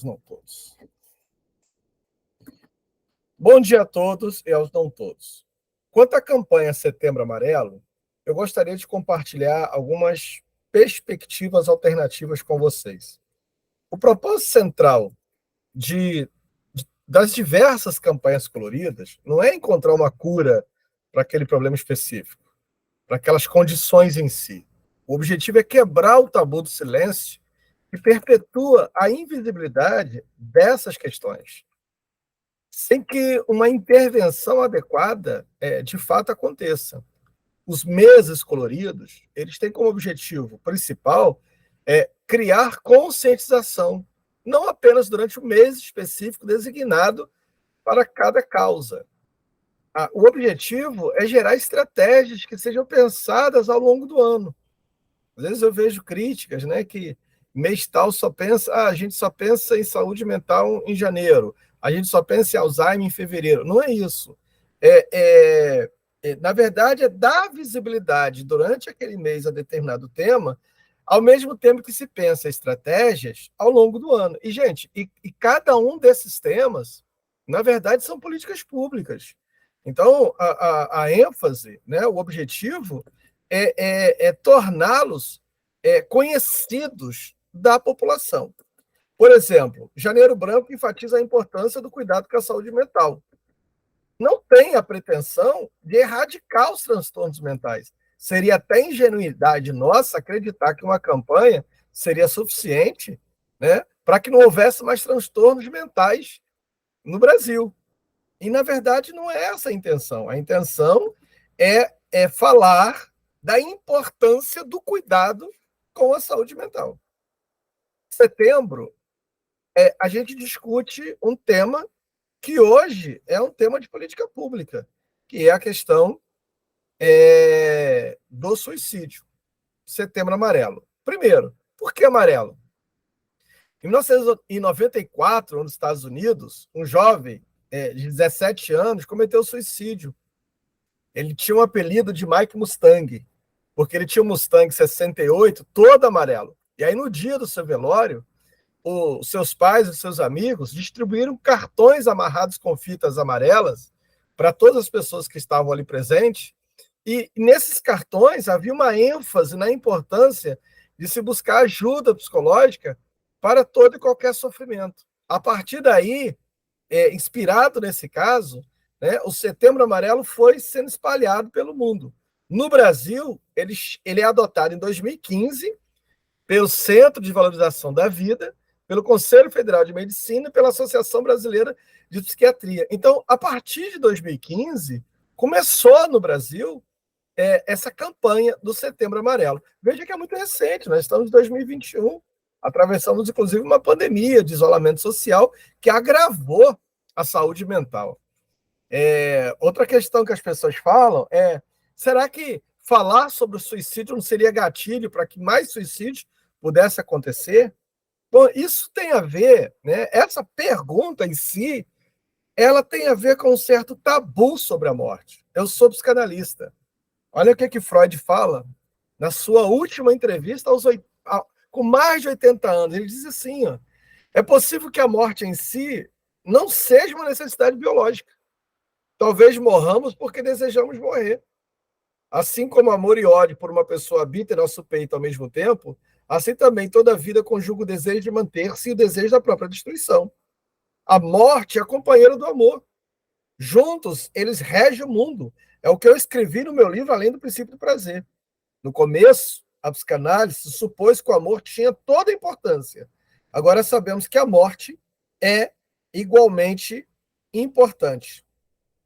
Não todos. Bom dia a todos e aos não todos. Quanto à campanha Setembro Amarelo, eu gostaria de compartilhar algumas perspectivas alternativas com vocês. O propósito central das diversas campanhas coloridas não é encontrar uma cura para aquele problema específico, para aquelas condições em si. O objetivo é quebrar o tabu do silêncio que perpetua a invisibilidade dessas questões, sem que uma intervenção adequada, de fato, aconteça. Os meses coloridos, eles têm como objetivo principal criar conscientização, não apenas durante o mês específico designado para cada causa. O objetivo é gerar estratégias que sejam pensadas ao longo do ano. Às vezes eu vejo críticas, né, que mês tal a gente só pensa em saúde mental em janeiro, a gente só pensa em Alzheimer em fevereiro. Não é isso. Na verdade, é dar visibilidade durante aquele mês a determinado tema, ao mesmo tempo que se pensa estratégias ao longo do ano. E, gente, cada um desses temas, na verdade, são políticas públicas. Então, a ênfase, né, o objetivo é torná-los conhecidos da população. Por exemplo, Janeiro Branco enfatiza a importância do cuidado com a saúde mental. Não tem a pretensão de erradicar os transtornos mentais. Seria até ingenuidade nossa acreditar que uma campanha seria suficiente, né, para que não houvesse mais transtornos mentais no Brasil. E, na verdade, não é essa a intenção. A intenção é falar da importância do cuidado com a saúde mental. Em setembro, a gente discute um tema que hoje é um tema de política pública, que é a questão do suicídio. Setembro Amarelo. Primeiro, por que amarelo? Em 1994, nos Estados Unidos, um jovem de 17 anos cometeu suicídio. Ele tinha um apelido de Mike Mustang, porque ele tinha um Mustang 68 todo amarelo. E aí, no dia do seu velório, os seus pais e os seus amigos distribuíram cartões amarrados com fitas amarelas para todas as pessoas que estavam ali presentes. E nesses cartões havia uma ênfase na importância de se buscar ajuda psicológica para todo e qualquer sofrimento. A partir daí, inspirado nesse caso, né, o Setembro Amarelo foi sendo espalhado pelo mundo. No Brasil, ele é adotado em 2015 pelo Centro de Valorização da Vida, pelo Conselho Federal de Medicina e pela Associação Brasileira de Psiquiatria. Então, a partir de 2015, começou no Brasil essa campanha do Setembro Amarelo. Veja que é muito recente, nós estamos em 2021, atravessamos, inclusive, uma pandemia de isolamento social que agravou a saúde mental. Outra questão que as pessoas falam será que falar sobre o suicídio não seria gatilho para que mais suicídios pudesse acontecer? Bom, isso tem a ver, né? Essa pergunta em si, ela tem a ver com um certo tabu sobre a morte. Eu sou psicanalista. Olha o que Freud fala na sua última entrevista com mais de 80 anos. Ele diz assim, ó, é possível que a morte em si não seja uma necessidade biológica. Talvez morramos porque desejamos morrer. Assim como amor e ódio por uma pessoa habitam em nosso peito ao mesmo tempo, assim também toda a vida conjuga o desejo de manter-se e o desejo da própria destruição. A morte é companheira do amor. Juntos, eles regem o mundo. É o que eu escrevi no meu livro, Além do Princípio do Prazer. No começo, a psicanálise supôs que o amor tinha toda a importância. Agora sabemos que a morte é igualmente importante.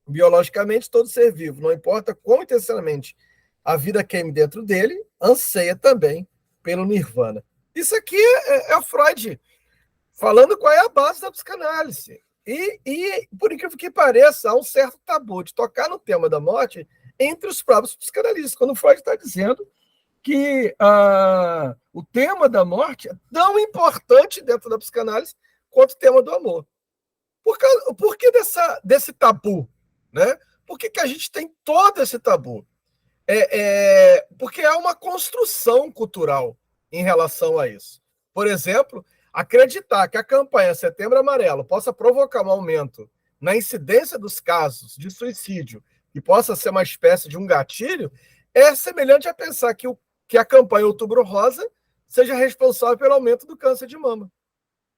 Biologicamente, todo ser vivo, não importa quão intensamente a vida queime dentro dele, anseia também pelo nirvana. Isso aqui é o Freud falando qual é a base da psicanálise. E, por incrível que pareça, há um certo tabu de tocar no tema da morte entre os próprios psicanalistas, quando Freud está dizendo que o tema da morte é tão importante dentro da psicanálise quanto o tema do amor. Por que desse tabu? Né? Por que a gente tem todo esse tabu? Porque há uma construção cultural em relação a isso. Por exemplo, Acreditar que a campanha Setembro Amarelo possa provocar um aumento na incidência dos casos de suicídio e possa ser uma espécie de um gatilho é semelhante a pensar que a campanha Outubro Rosa seja responsável pelo aumento do câncer de mama.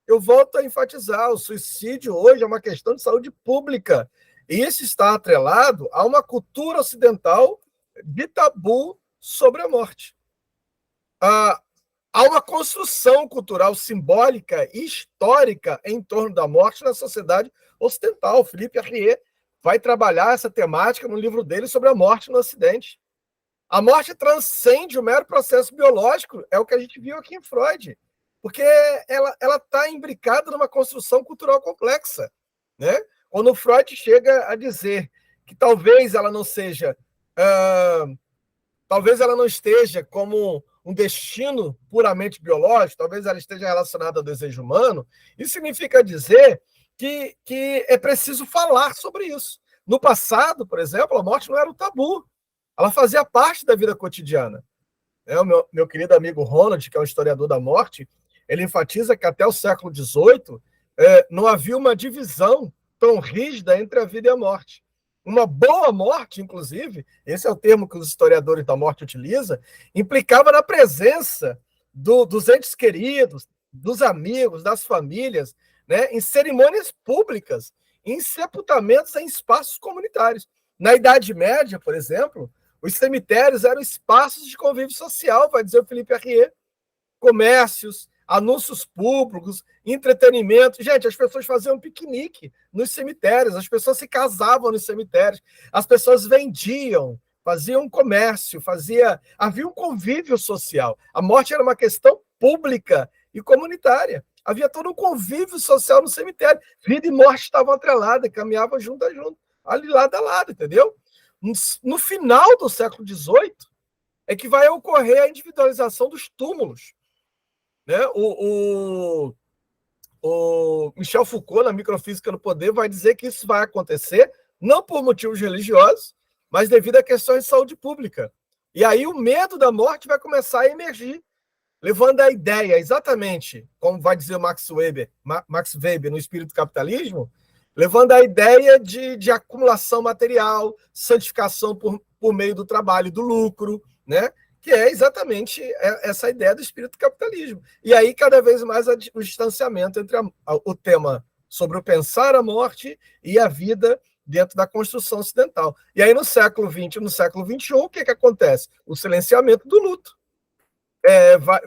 Eu volto a enfatizar, o suicídio hoje é uma questão de saúde pública. E isso está atrelado a uma cultura ocidental de tabu sobre a morte. Há uma construção cultural simbólica e histórica em torno da morte na sociedade ocidental. Philippe Arrier vai trabalhar essa temática no livro dele sobre a morte no Ocidente. A morte transcende o mero processo biológico, é o que a gente viu aqui em Freud, porque ela está imbricada numa construção cultural complexa, né? Quando Freud chega a dizer que talvez ela não seja, talvez ela não esteja como um destino puramente biológico, talvez ela esteja relacionada ao desejo humano, isso significa dizer que é preciso falar sobre isso. No passado, por exemplo, a morte não era um tabu, ela fazia parte da vida cotidiana. O meu querido amigo Ronald, que é um historiador da morte, ele enfatiza que até o século XVIII não havia uma divisão tão rígida entre a vida e a morte. Uma boa morte, inclusive, esse é o termo que os historiadores da morte utilizam, implicava na presença dos entes queridos, dos amigos, das famílias, né, em cerimônias públicas, em sepultamentos em espaços comunitários. Na Idade Média, por exemplo, os cemitérios eram espaços de convívio social, vai dizer o Philippe Arrier, comércios, anúncios públicos, entretenimento. Gente, as pessoas faziam piquenique nos cemitérios, as pessoas se casavam nos cemitérios, as pessoas vendiam, faziam comércio, havia um convívio social. A morte era uma questão pública e comunitária. Havia todo um convívio social no cemitério. Vida e morte estavam atreladas, caminhavam junto a junto, ali lado a lado, entendeu? No final do século XVIII é que vai ocorrer a individualização dos túmulos. Né? O Michel Foucault, na Microfísica do Poder, vai dizer que isso vai acontecer não por motivos religiosos, mas devido a questões de saúde pública. E aí o medo da morte vai começar a emergir, levando a ideia, exatamente, como vai dizer Max Weber no Espírito do Capitalismo, levando a ideia de acumulação material, santificação por meio do trabalho e do lucro, né? Que é exatamente essa ideia do espírito do capitalismo. E aí, cada vez mais, o distanciamento entre o tema sobre o pensar a morte e a vida dentro da construção ocidental. E aí, no século XX e no século XXI, o que acontece? O silenciamento do luto.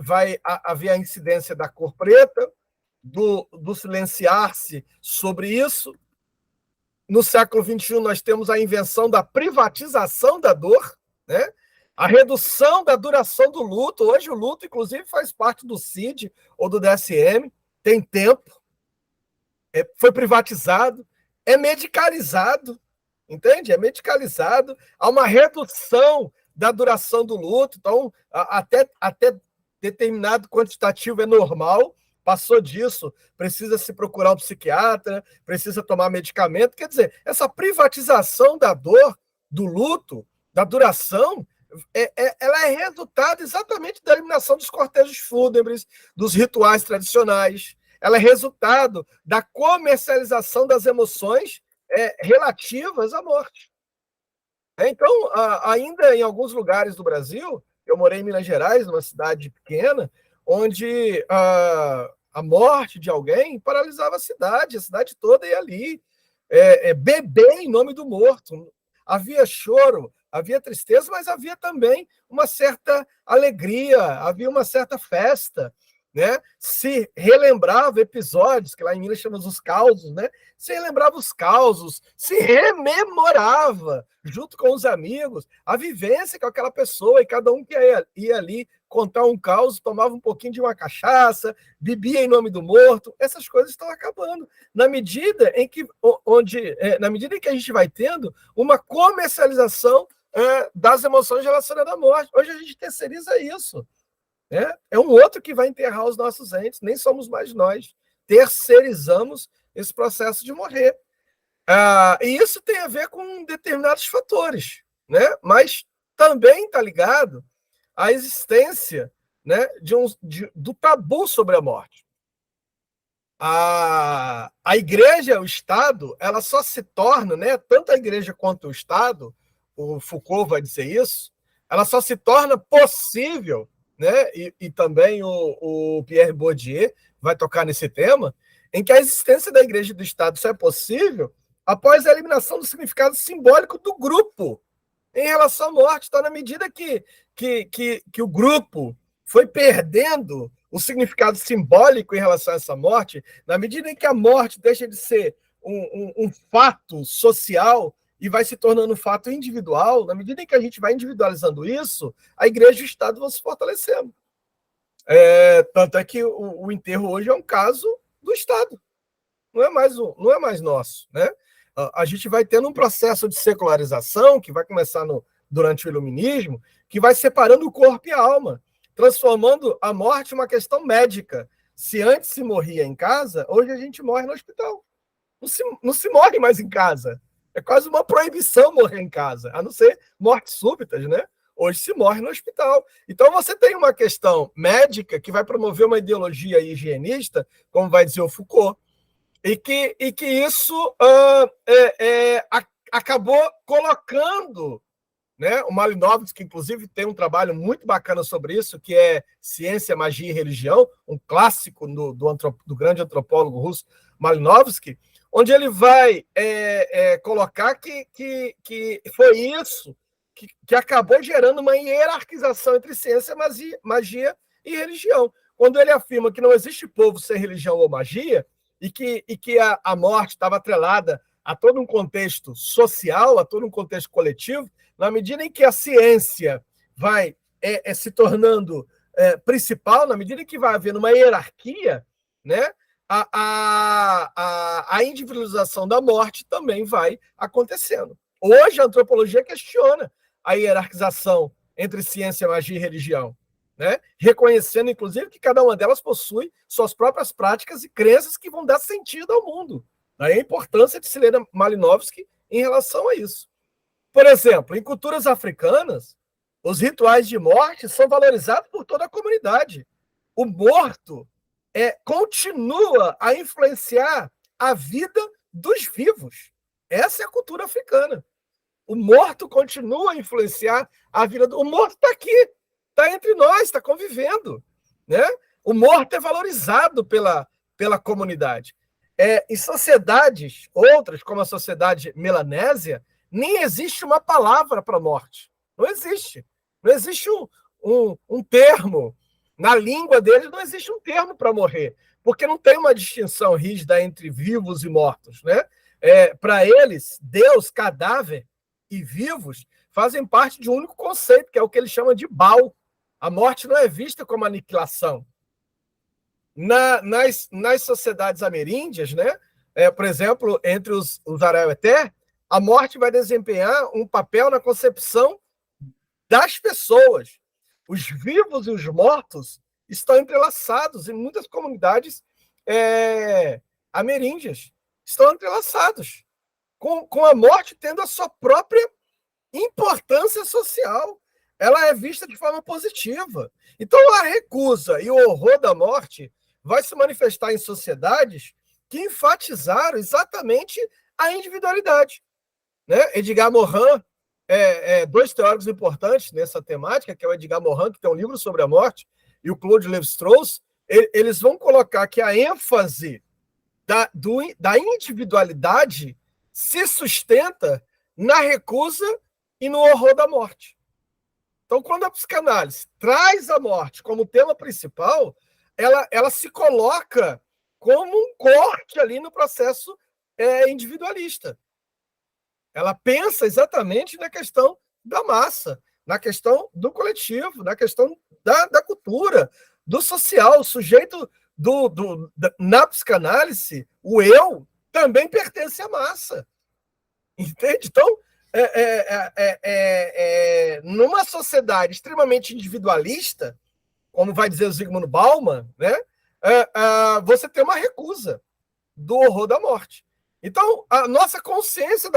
Vai haver a incidência da cor preta, do silenciar-se sobre isso. No século XXI, nós temos a invenção da privatização da dor, né? A redução da duração do luto. Hoje o luto, inclusive, faz parte do CID ou do DSM, tem tempo, foi privatizado, é medicalizado, entende? É medicalizado, há uma redução da duração do luto, então até determinado quantitativo é normal, passou disso, precisa se procurar um psiquiatra, precisa tomar medicamento, quer dizer, essa privatização da dor, do luto, da duração, ela é resultado exatamente da eliminação dos cortejos fúnebres, dos rituais tradicionais. Ela é resultado da comercialização das emoções relativas à morte. Então, ainda em alguns lugares do Brasil, eu morei em Minas Gerais, numa cidade pequena, onde a morte de alguém paralisava a cidade toda ia ali, beber em nome do morto. Havia choro, havia tristeza, mas havia também uma certa alegria, havia uma certa festa, né? Se relembrava episódios, que lá em Minas chamamos os causos, né? Se relembrava os causos, se rememorava, junto com os amigos, a vivência com aquela pessoa, e cada um que ia ali contar um caos, tomava um pouquinho de uma cachaça, bebia em nome do morto. Essas coisas estão acabando, na medida em que a gente vai tendo uma comercialização das emoções relacionadas à morte. Hoje a gente terceiriza isso. É um outro que vai enterrar os nossos entes, nem somos mais nós. Terceirizamos esse processo de morrer. E isso tem a ver com determinados fatores, né? Mas também está ligado à existência, né, do tabu sobre a morte. a igreja, o Estado, ela só se torna, né, tanto a igreja quanto o Estado, o Foucault vai dizer isso, ela só se torna possível, né, e também o Pierre Bourdieu vai tocar nesse tema, em que a existência da igreja e do Estado só é possível após a eliminação do significado simbólico do grupo em relação à morte. Então, na medida que o grupo foi perdendo o significado simbólico em relação a essa morte, na medida em que a morte deixa de ser um fato social e vai se tornando um fato individual, na medida em que a gente vai individualizando isso, a igreja e o Estado vão se fortalecendo. Tanto é que o enterro hoje é um caso do Estado, não é mais nosso, né? A gente vai tendo um processo de secularização que vai começar durante o Iluminismo, que vai separando o corpo e a alma, transformando a morte em uma questão médica. Se antes se morria em casa, hoje a gente morre no hospital. Não se morre mais em casa. É quase uma proibição morrer em casa, a não ser mortes súbitas, né? Hoje se morre no hospital. Então você tem uma questão médica que vai promover uma ideologia higienista, como vai dizer o Foucault, e que isso acabou colocando, né, o Malinowski, que inclusive tem um trabalho muito bacana sobre isso, que é Ciência, Magia e Religião, um clássico do grande antropólogo russo Malinowski, onde ele vai colocar que foi isso que acabou gerando uma hierarquização entre ciência, magia e religião. Quando ele afirma que não existe povo sem religião ou magia, e que a morte estava atrelada a todo um contexto social, a todo um contexto coletivo, na medida em que a ciência vai se tornando principal, na medida em que vai havendo uma hierarquia, né, a individualização da morte também vai acontecendo. Hoje, a antropologia questiona a hierarquização entre ciência, magia e religião, né? Reconhecendo, inclusive, que cada uma delas possui suas próprias práticas e crenças que vão dar sentido ao mundo. Daí a importância de se ler Malinowski em relação a isso. Por exemplo, em culturas africanas, os rituais de morte são valorizados por toda a comunidade. O morto continua a influenciar a vida dos vivos. Essa é a cultura africana. O morto continua a influenciar a vida do... O morto está aqui, está entre nós, está convivendo, né? O morto é valorizado pela comunidade. Em sociedades outras, como a sociedade melanésia, nem existe uma palavra para a morte. Não existe. Não existe um termo. Na língua deles não existe um termo para morrer, porque não tem uma distinção rígida entre vivos e mortos, né? Para eles, Deus, cadáver e vivos fazem parte de um único conceito, que é o que eles chamam de Baal. A morte não é vista como aniquilação. Nas sociedades ameríndias, né? Por exemplo, entre os Araueté, a morte vai desempenhar um papel na concepção das pessoas. Os vivos e os mortos estão entrelaçados em muitas comunidades ameríndias. Estão entrelaçados, com a morte tendo a sua própria importância social. Ela é vista de forma positiva. Então, a recusa e o horror da morte vai se manifestar em sociedades que enfatizaram exatamente a individualidade, né? Edgar Morin, dois teóricos importantes nessa temática, que é o Edgar Morin, que tem um livro sobre a morte, e o Claude Lévi-Strauss, eles vão colocar que a ênfase da individualidade se sustenta na recusa e no horror da morte. Então, quando a psicanálise traz a morte como tema principal, ela se coloca como um corte ali no processo individualista. Ela pensa exatamente na questão da massa, na questão do coletivo, na questão da cultura, do social. O sujeito na psicanálise, o eu, também pertence à massa. Entende? Então, numa sociedade extremamente individualista, como vai dizer o Zygmunt Bauman, né, você tem uma recusa do horror da morte. Então, a nossa consciência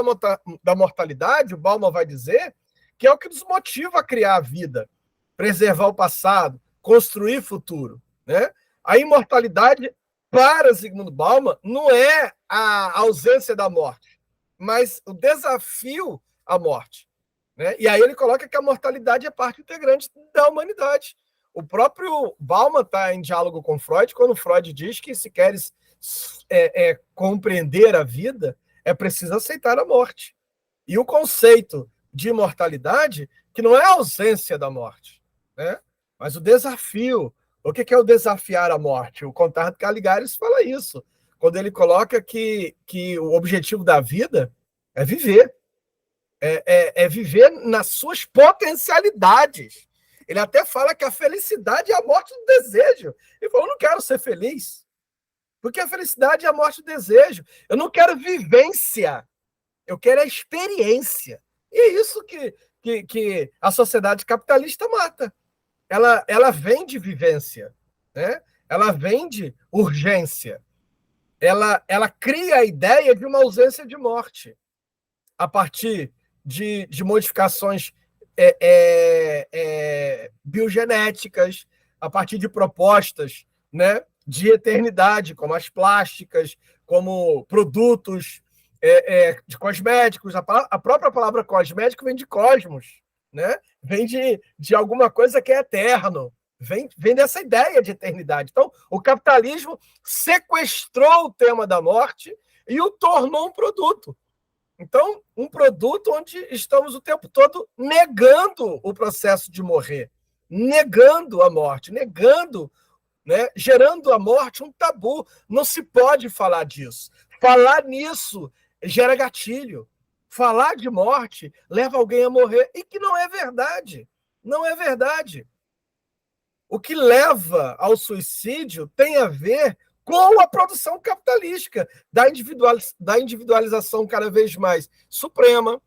da mortalidade, o Bauman vai dizer, que é o que nos motiva a criar a vida, preservar o passado, construir futuro, né? A imortalidade para Zygmunt Bauman, não é a ausência da morte, mas o desafio à morte. Né? E aí ele coloca que a mortalidade é parte integrante da humanidade. O próprio Bauman está em diálogo com Freud, quando Freud diz que se queres compreender a vida, é preciso aceitar a morte. E o conceito de imortalidade, que não é a ausência da morte, né? Mas o desafio. O que é o desafiar a morte? O Contardo Caligares fala isso, quando ele coloca que o objetivo da vida é viver. É viver nas suas potencialidades. Ele até fala que a felicidade é a morte do desejo. Ele falou, eu não quero ser feliz, porque a felicidade é a morte do desejo. Eu não quero vivência, eu quero a experiência. E é isso que a sociedade capitalista mata. Ela vende vivência, né? Ela vende urgência. Ela cria a ideia de uma ausência de morte a partir de modificações biogenéticas, a partir de propostas, né, de eternidade, como as plásticas, como produtos de cosméticos. A própria palavra cosmético vem de cosmos, né? Vem de alguma coisa que é eterno, vem dessa ideia de eternidade. Então, o capitalismo sequestrou o tema da morte e o tornou um produto. Então, um produto onde estamos o tempo todo negando o processo de morrer, negando a morte, negando, né, gerando a morte um tabu. Não se pode falar disso. Falar nisso gera gatilho. Falar de morte leva alguém a morrer, e que não é verdade. Não é verdade. O que leva ao suicídio tem a ver com a produção capitalística, da individualização cada vez mais suprema,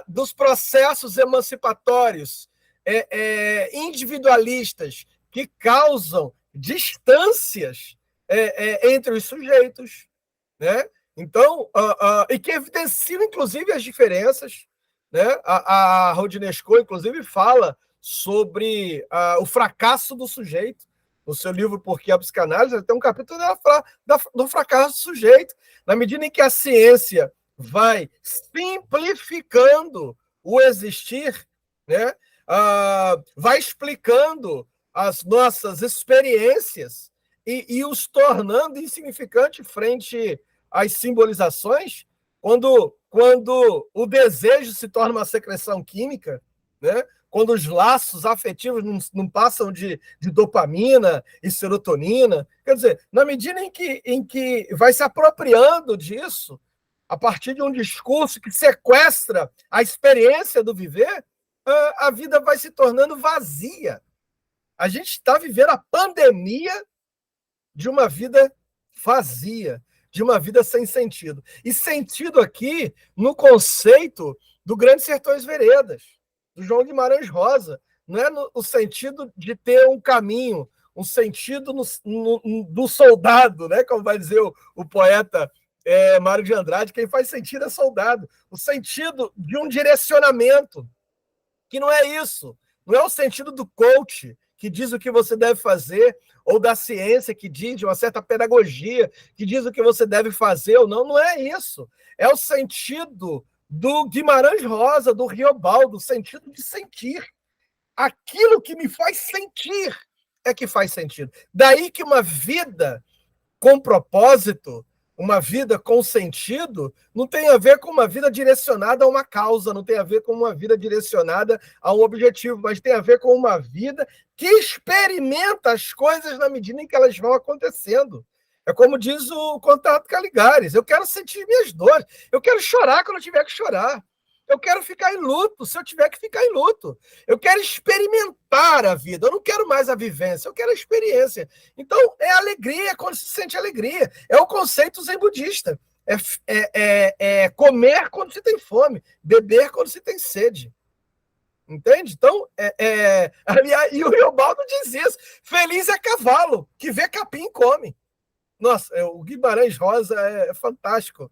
dos processos emancipatórios individualistas que causam distâncias entre os sujeitos, né? Então, e que evidenciam, inclusive, as diferenças, né? A Rodinesco, inclusive, fala sobre o fracasso do sujeito. No seu livro Por que a Psicanálise, tem um capítulo do fracasso do sujeito. Na medida em que a ciência vai simplificando o existir, né? Vai explicando as nossas experiências e os tornando insignificantes frente às simbolizações, quando o desejo se torna uma secreção química, né? Quando os laços afetivos não passam de dopamina e serotonina. Quer dizer, na medida em que vai se apropriando disso, a partir de um discurso que sequestra a experiência do viver, a vida vai se tornando vazia. A gente está vivendo a pandemia de uma vida vazia, de uma vida sem sentido. E sentido aqui no conceito do Grandes Sertões Veredas, do João Guimarães Rosa. Não é no sentido de ter um caminho, um sentido do soldado, né? Como vai dizer o poeta Mário de Andrade, quem faz sentido é soldado. O sentido de um direcionamento, que não é isso. Não é o sentido do coach, que diz o que você deve fazer, ou da ciência, que diz, de uma certa pedagogia, que diz o que você deve fazer ou não. Não é isso. É o sentido do Guimarães Rosa, do Riobaldo, o sentido de sentir. Aquilo que me faz sentir é que faz sentido. Daí que uma vida com propósito, uma vida com sentido, não tem a ver com uma vida direcionada a uma causa, não tem a ver com uma vida direcionada a um objetivo, mas tem a ver com uma vida que experimenta as coisas na medida em que elas vão acontecendo. É como diz o Contardo Caligares, eu quero sentir minhas dores, eu quero chorar quando eu tiver que chorar, eu quero ficar em luto se eu tiver que ficar em luto, eu quero experimentar a vida, eu não quero mais a vivência, eu quero a experiência. Então, é alegria quando se sente alegria, é o conceito zen budista, é comer quando se tem fome, beber quando se tem sede. Entende? Então, e o Riobaldo diz isso, feliz é cavalo, que vê capim e come. Nossa, o Guimarães Rosa é fantástico.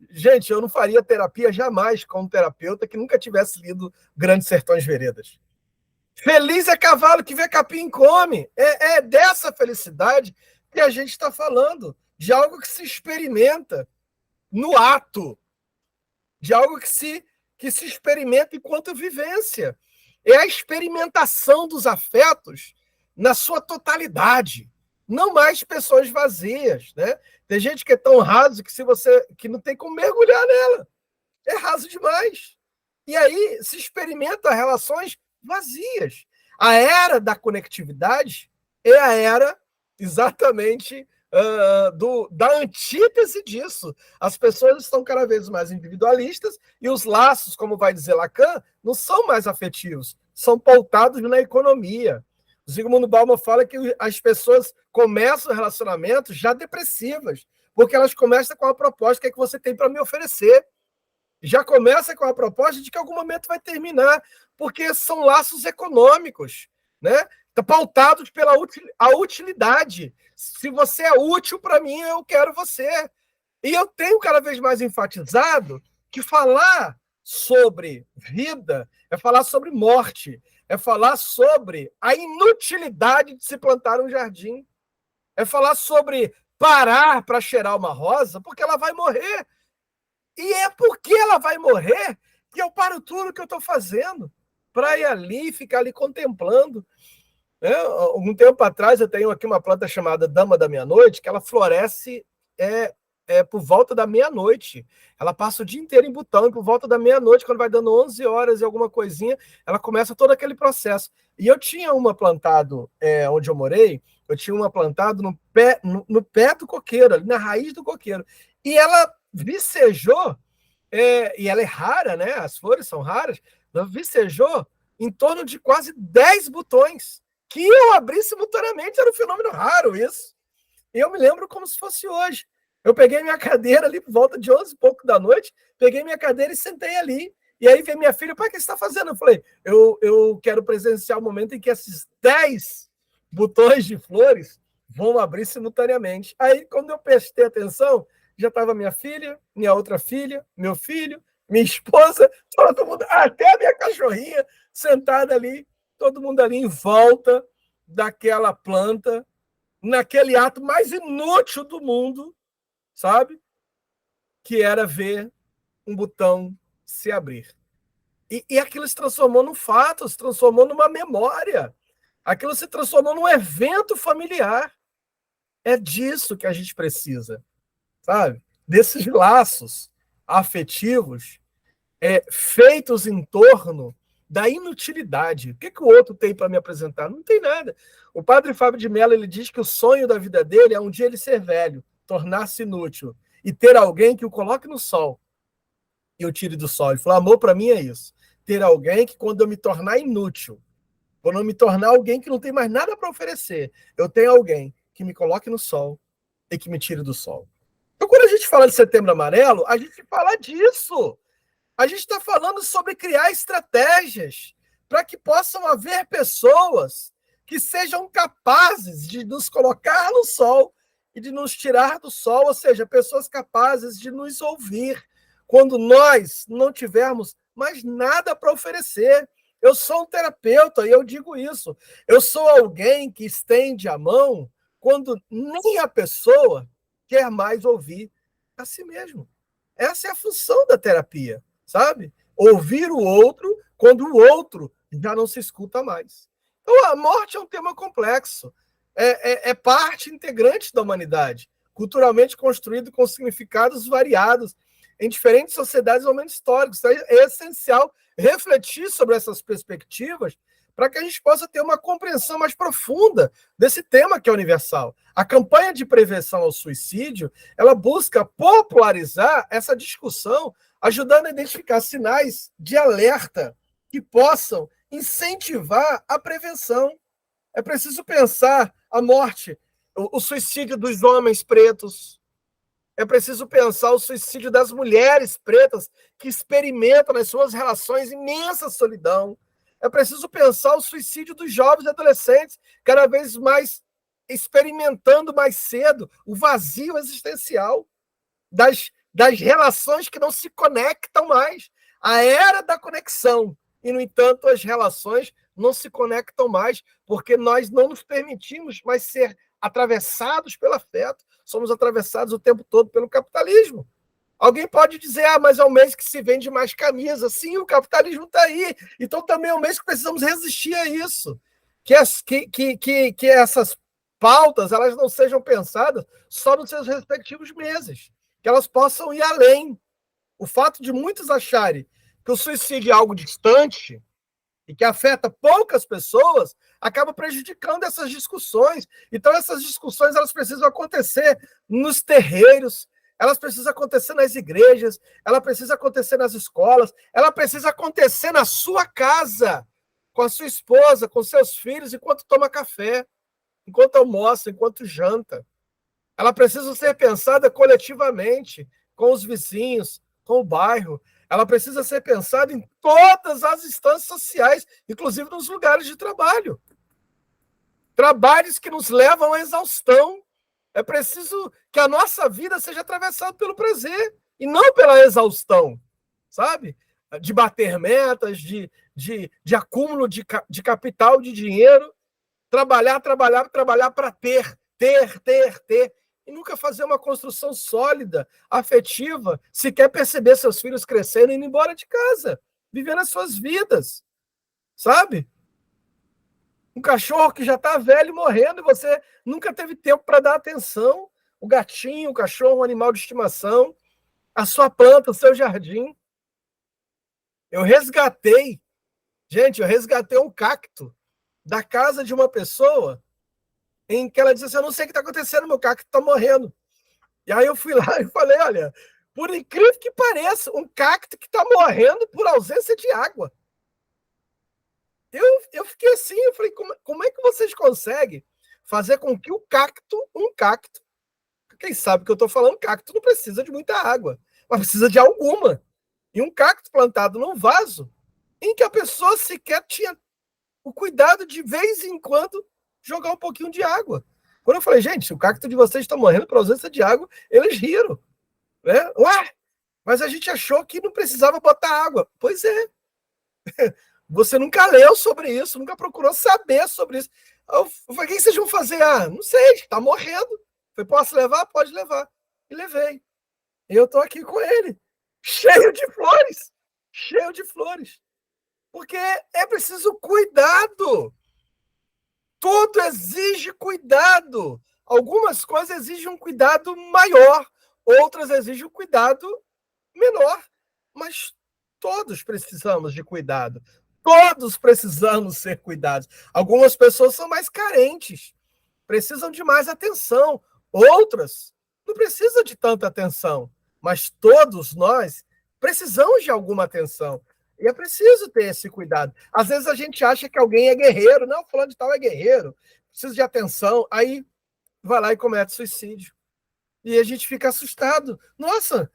Gente, eu não faria terapia jamais com um terapeuta que nunca tivesse lido Grandes Sertões Veredas. Feliz é cavalo que vê capim e come. É dessa felicidade que a gente está falando de algo que se experimenta no ato, de algo que se experimenta enquanto vivência. É a experimentação dos afetos na sua totalidade, não mais pessoas vazias, né? Tem gente que é tão raso que não tem como mergulhar nela. É raso demais. E aí se experimenta relações vazias. A era da conectividade é a era exatamente da antítese disso. As pessoas estão cada vez mais individualistas e os laços, como vai dizer Lacan, não são mais afetivos, são pautados na economia. O Zygmunt Bauman fala que as pessoas começam relacionamentos já depressivas, porque elas começam com a proposta: o que é que você tem para me oferecer? Já começa com a proposta de que em algum momento vai terminar, porque são laços econômicos, né? Pautados pela utilidade. Se você é útil para mim, eu quero você. E eu tenho cada vez mais enfatizado que falar sobre vida é falar sobre morte, é falar sobre a inutilidade de se plantar um jardim, é falar sobre parar para cheirar uma rosa, porque ela vai morrer. E é porque ela vai morrer que eu paro tudo que eu estou fazendo para ir ali, ficar ali contemplando. Um tempo atrás, eu tenho aqui uma planta chamada Dama da Meia-Noite, que ela floresce por volta da meia-noite. Ela passa o dia inteiro em botão, e por volta da meia-noite, quando vai dando 11 horas e alguma coisinha, ela começa todo aquele processo. E eu tinha uma plantado onde eu morei, eu tinha uma plantado no pé do coqueiro, ali na raiz do coqueiro. E ela vicejou, e ela é rara, né? As flores são raras, ela vicejou em torno de quase 10 botões, que eu abri simultaneamente. Era um fenômeno raro isso. E eu me lembro como se fosse hoje. Eu peguei minha cadeira ali por volta de 11 e pouco da noite, peguei minha cadeira e sentei ali. E aí veio minha filha: pai, o que você está fazendo? Eu falei: eu quero presenciar o momento em que esses 10 botões de flores vão abrir simultaneamente. Aí, quando eu prestei atenção, já estava minha filha, minha outra filha, meu filho, minha esposa, todo mundo, até a minha cachorrinha, sentada ali, todo mundo ali em volta daquela planta, naquele ato mais inútil do mundo, sabe? Que era ver um botão se abrir. E aquilo se transformou num fato, se transformou numa memória. Aquilo se transformou num evento familiar. É disso que a gente precisa, sabe? Desses laços afetivos feitos em torno da inutilidade. O que o outro tem para me apresentar? Não tem nada. O padre Fábio de Mello, ele diz que o sonho da vida dele é um dia ele ser velho, tornar-se inútil e ter alguém que o coloque no sol e o tire do sol. Ele falou: amor para mim é isso. Ter alguém que, quando eu me tornar inútil, quando eu me tornar alguém que não tem mais nada para oferecer, eu tenho alguém que me coloque no sol e que me tire do sol. Então, quando a gente fala de Setembro Amarelo, a gente fala disso. A gente está falando sobre criar estratégias para que possam haver pessoas que sejam capazes de nos colocar no sol e de nos tirar do sol, ou seja, pessoas capazes de nos ouvir quando nós não tivermos mais nada para oferecer. Eu sou um terapeuta e eu digo isso. Eu sou alguém que estende a mão quando nem a pessoa quer mais ouvir a si mesmo. Essa é a função da terapia, sabe? Ouvir o outro quando o outro já não se escuta mais. Então, a morte é um tema complexo. É parte integrante da humanidade, culturalmente construído com significados variados em diferentes sociedades e momentos históricos. Então, é essencial refletir sobre essas perspectivas para que a gente possa ter uma compreensão mais profunda desse tema que é universal. A campanha de prevenção ao suicídio, ela busca popularizar essa discussão, ajudando a identificar sinais de alerta que possam incentivar a prevenção. É preciso pensar a morte, o suicídio dos homens pretos. É preciso pensar o suicídio das mulheres pretas que experimentam nas suas relações imensa solidão. É preciso pensar o suicídio dos jovens e adolescentes, cada vez mais experimentando mais cedo o vazio existencial das relações que não se conectam mais. A era da conexão. E, no entanto, as relações não se conectam mais, porque nós não nos permitimos mais ser atravessados pelo afeto, somos atravessados o tempo todo pelo capitalismo. Alguém pode dizer, mas é o mês que se vende mais camisa. Sim, o capitalismo está aí. Então também é o mês que precisamos resistir a isso. Que essas pautas elas não sejam pensadas só nos seus respectivos meses. Que elas possam ir além. O fato de muitos acharem que o suicídio é algo distante e que afeta poucas pessoas, acaba prejudicando essas discussões. Então, essas discussões elas precisam acontecer nos terreiros, elas precisam acontecer nas igrejas, ela precisa acontecer nas escolas, ela precisa acontecer na sua casa, com a sua esposa, com seus filhos, enquanto toma café, enquanto almoça, enquanto janta. Ela precisa ser pensada coletivamente, com os vizinhos, com o bairro. Ela precisa ser pensada em todas as instâncias sociais, inclusive nos lugares de trabalho. Trabalhos que nos levam à exaustão. É preciso que a nossa vida seja atravessada pelo prazer e não pela exaustão, sabe? De bater metas, de acúmulo de capital, de dinheiro. Trabalhar para ter. E nunca fazer uma construção sólida, afetiva, se quer perceber seus filhos crescendo e indo embora de casa, vivendo as suas vidas, sabe? Um cachorro que já está velho morrendo e você nunca teve tempo para dar atenção. O gatinho, o cachorro, um animal de estimação, a sua planta, o seu jardim. Eu resgatei um cacto da casa de uma pessoa em que ela disse assim, eu não sei o que está acontecendo, meu cacto está morrendo. E aí eu fui lá e falei, olha, por incrível que pareça, um cacto que está morrendo por ausência de água. Eu fiquei assim, eu falei, como é que vocês conseguem fazer com que um cacto, quem sabe o que eu estou falando, cacto não precisa de muita água, mas precisa de alguma. E um cacto plantado num vaso, em que a pessoa sequer tinha o cuidado de vez em quando jogar um pouquinho de água. Quando eu falei, gente, se o cacto de vocês está morrendo por ausência de água, eles riram. Né? Ué, mas a gente achou que não precisava botar água. Pois é. Você nunca leu sobre isso, nunca procurou saber sobre isso. Eu falei, o que vocês vão fazer? Não sei, está morrendo. Eu falei, posso levar? Pode levar. E levei. E eu estou aqui com ele, cheio de flores. Porque é preciso cuidado. Tudo exige cuidado. Algumas coisas exigem um cuidado maior, outras exigem um cuidado menor. Mas todos precisamos de cuidado. Todos precisamos ser cuidados. Algumas pessoas são mais carentes, precisam de mais atenção. Outras não precisam de tanta atenção. Mas todos nós precisamos de alguma atenção. E é preciso ter esse cuidado. Às vezes a gente acha que alguém é guerreiro. Não, fulano de tal é guerreiro. Precisa de atenção. Aí vai lá e comete suicídio. E a gente fica assustado. Nossa,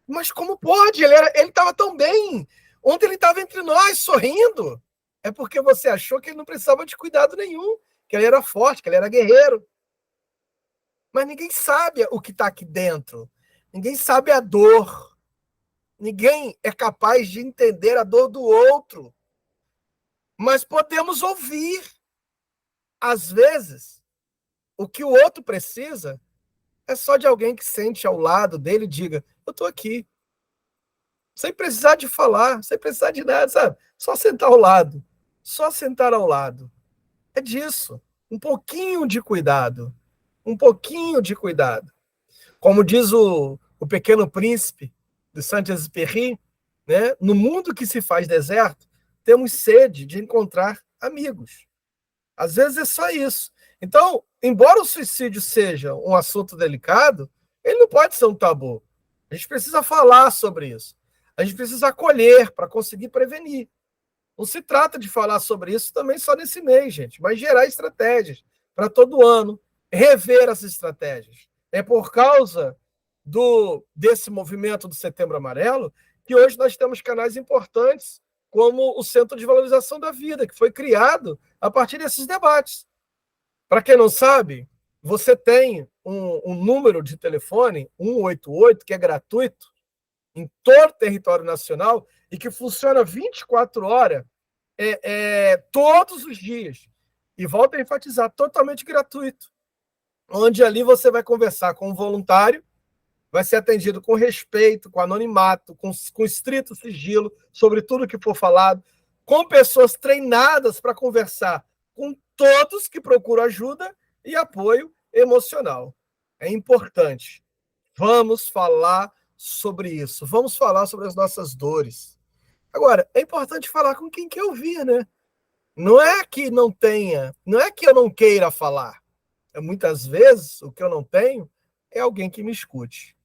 mas como pode? Ele estava tão bem. Ontem ele estava entre nós, sorrindo. É porque você achou que ele não precisava de cuidado nenhum. Que ele era forte, que ele era guerreiro. Mas ninguém sabe o que está aqui dentro. Ninguém sabe a dor. Ninguém é capaz de entender a dor do outro. Mas podemos ouvir. Às vezes, o que o outro precisa é só de alguém que sente ao lado dele e diga, eu estou aqui. Sem precisar de falar, sem precisar de nada, sabe? Só sentar ao lado. Só sentar ao lado. É disso. Um pouquinho de cuidado. Um pouquinho de cuidado. Como diz o Pequeno Príncipe, de Saint-Exupéry, né? No mundo que se faz deserto, temos sede de encontrar amigos. Às vezes é só isso. Então, embora o suicídio seja um assunto delicado, ele não pode ser um tabu. A gente precisa falar sobre isso. A gente precisa acolher para conseguir prevenir. Não se trata de falar sobre isso também só nesse mês, gente, mas gerar estratégias para todo ano, rever as estratégias. É por causa desse movimento do Setembro Amarelo que hoje nós temos canais importantes como o Centro de Valorização da Vida, que foi criado a partir desses debates. Para quem não sabe, você tem um número de telefone, 188, que é gratuito, em todo o território nacional e que funciona 24 horas todos os dias. E volto a enfatizar, totalmente gratuito. onde ali você vai conversar com um voluntário, vai ser atendido com respeito, com anonimato, com estrito sigilo sobre tudo que for falado, com pessoas treinadas para conversar com todos que procuram ajuda e apoio emocional. É importante. Vamos falar sobre isso. Vamos falar sobre as nossas dores. Agora, é importante falar com quem quer ouvir, né? Não é que não tenha, não é que eu não queira falar. Muitas vezes, o que eu não tenho é alguém que me escute.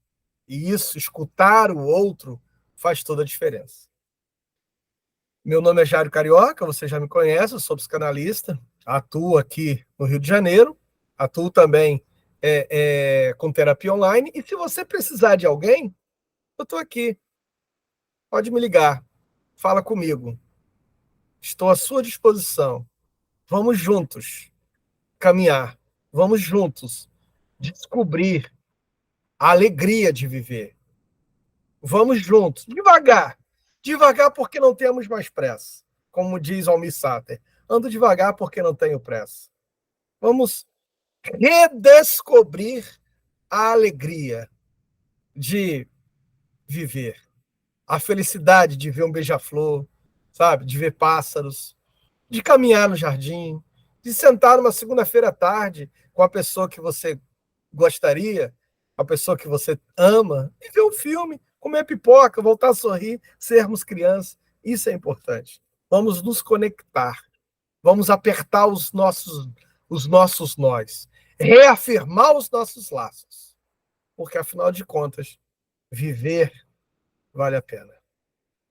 E isso, escutar o outro, faz toda a diferença. Meu nome é Jairo Carioca, você já me conhece, eu sou psicanalista, atuo aqui no Rio de Janeiro, atuo também com terapia online, e se você precisar de alguém, eu estou aqui, pode me ligar, fala comigo, estou à sua disposição, vamos juntos caminhar, vamos juntos descobrir a alegria de viver. Vamos juntos, devagar. Devagar porque não temos mais pressa. Como diz Almir Sater. Ando devagar porque não tenho pressa. Vamos redescobrir a alegria de viver. A felicidade de ver um beija-flor, sabe? De ver pássaros, de caminhar no jardim, de sentar numa segunda-feira à tarde com a pessoa que você gostaria, a pessoa que você ama, e ver um filme, comer pipoca, voltar a sorrir, sermos crianças. Isso é importante. Vamos nos conectar. Vamos apertar os nossos nós. Reafirmar os nossos laços. Porque, afinal de contas, viver vale a pena.